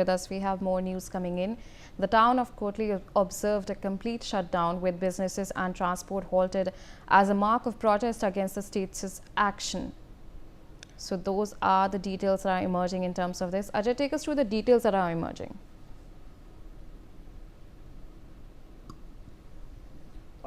with us. We have more news coming in. The town of Kotli observed a complete shutdown with businesses and transport halted as a mark of protest against the state's action. So those are the details that are emerging in terms of this. Ajay, take us through the details that are emerging.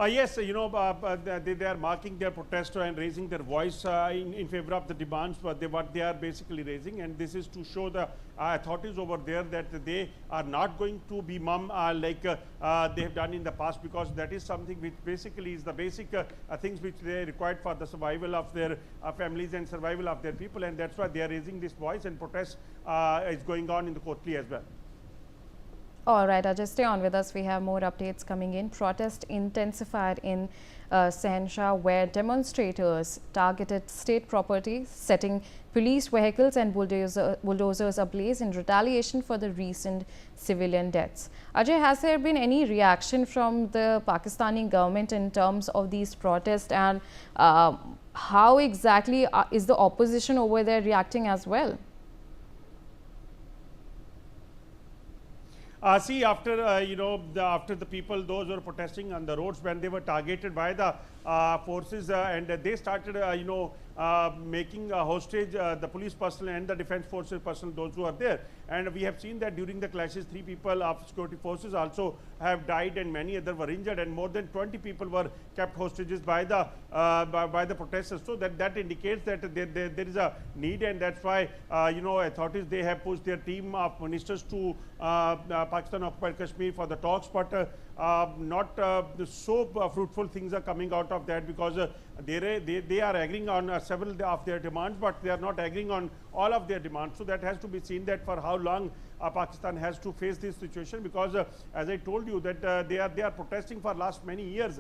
Yes, they are marking their protest and raising their voice in favor of the demands what they are basically raising, and this is to show the authorities over there that they are not going to be mum like they have done in the past, because that is something which basically is the basic things which they required for the survival of their families and survival of their people, and that's why they are raising this voice, and protest is going on in the Kotli as well. All right, Ajay, stay on with us. We have more updates coming in. Protest intensified in Sehenshaw, where demonstrators targeted state property, setting police vehicles and bulldozers ablaze in retaliation for the recent civilian deaths. Ajay, has there been any reaction from the Pakistani government in terms of these protests, and how exactly is the opposition over there reacting as well? See, after after the people, those who were protesting on the roads, when they were targeted by the forces and they started making hostage the police personnel and the defense forces personnel, those who are there, and we have seen that during the clashes 3 people of security forces also have died and many others were injured, and more than 20 people were kept hostages by the protesters. So that indicates that there is a need, and that's why authorities, they have pushed their team of ministers to Pakistan occupied Kashmir for the talks, but not so fruitful things are coming out of that, because they are agreeing on several of their demands, but they are not agreeing on all of their demands. So that has to be seen, that for how long Pakistan has to face this situation, because as I told you that they are protesting for last many years.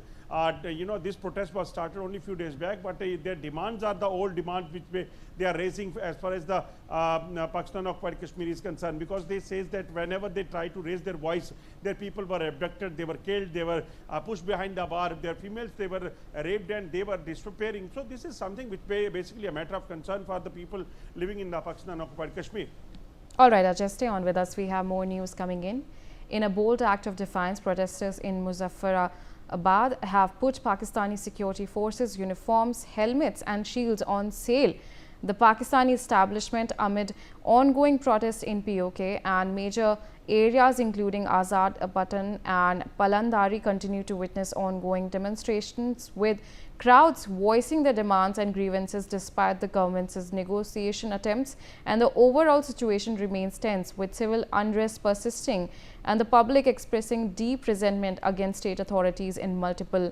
This protest was started only a few days back, but their demands are the old demands which they are raising as far as the Pakistan occupied Kashmir is concerned, because they says that whenever they try to raise their voice, their people were abducted, they were killed, they were pushed behind the bar, their females, they were raped and they were disappearing. So this is something which basically a matter of concern for the people living in the Pakistan occupied Kashmir. All right, Ajay, stay on with us. We have more news coming in. In a bold act of defiance, protesters in Muzaffarabad have put Pakistani security forces uniforms, helmets and shields on sale. The Pakistani establishment, amid ongoing protests in PoK and major areas including Azad Button and Palandari, continue to witness ongoing demonstrations with crowds voicing their demands and grievances despite the government's negotiation attempts, and the overall situation remains tense, with civil unrest persisting and the public expressing deep resentment against state authorities in multiple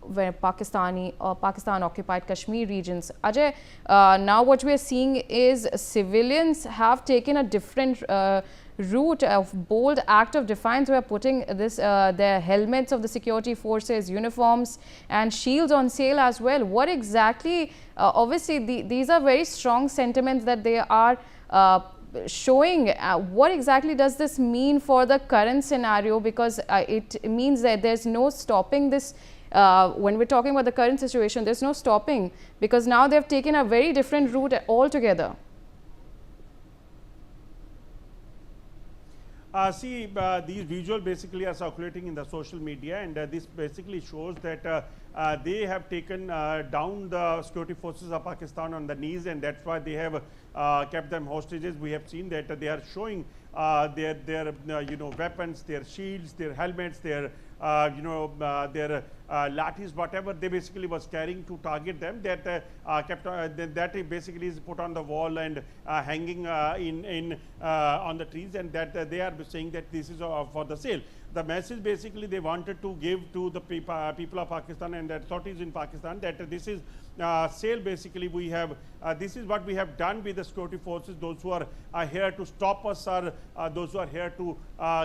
where Pakistan occupied Kashmir regions. Ajay, now what we are seeing is civilians have taken a different route of bold act of defiance. We are putting this their helmets of the security forces, uniforms and shields on sale as well. What exactly, obviously these are very strong sentiments that they are showing. What exactly does this mean for the current scenario? Because it means that there's no stopping this. When we're talking about the current situation, there's no stopping, because now they've taken a very different route altogether. See, these visuals basically are circulating in the social media, and this basically shows that they have taken down the security forces of Pakistan on the knees, and that's why they have kept them hostages. We have seen that they are showing their weapons, their shields, their helmets, their their lathis, whatever they basically was carrying to target them, that that basically is put on the wall and hanging on the trees, and that they are saying that this is for the sale. The message basically they wanted to give to the people of Pakistan and the authorities in Pakistan, that this is sale. Basically we have this is what we have done with the security forces. Those who are here to stop us, or those who are here to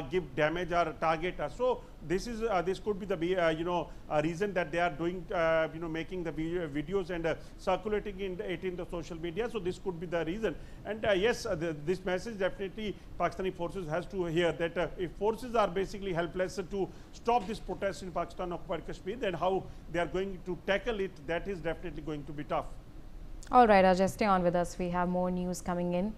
give damage or target us. So this is this could be the reason that they are doing making the videos and circulating it in the social media. So this could be the reason. And yes, this message definitely Pakistani forces has to hear, that if forces are basically helpless to stop this protest in Pakistan occupied Kashmir, then how they are going to tackle it, that is definitely going to be tough. All right, Ajay, stay on with us. We have more news coming in.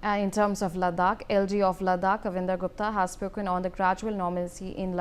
In terms of Ladakh, LG of Ladakh, Kavinder Gupta, has spoken on the gradual normalcy in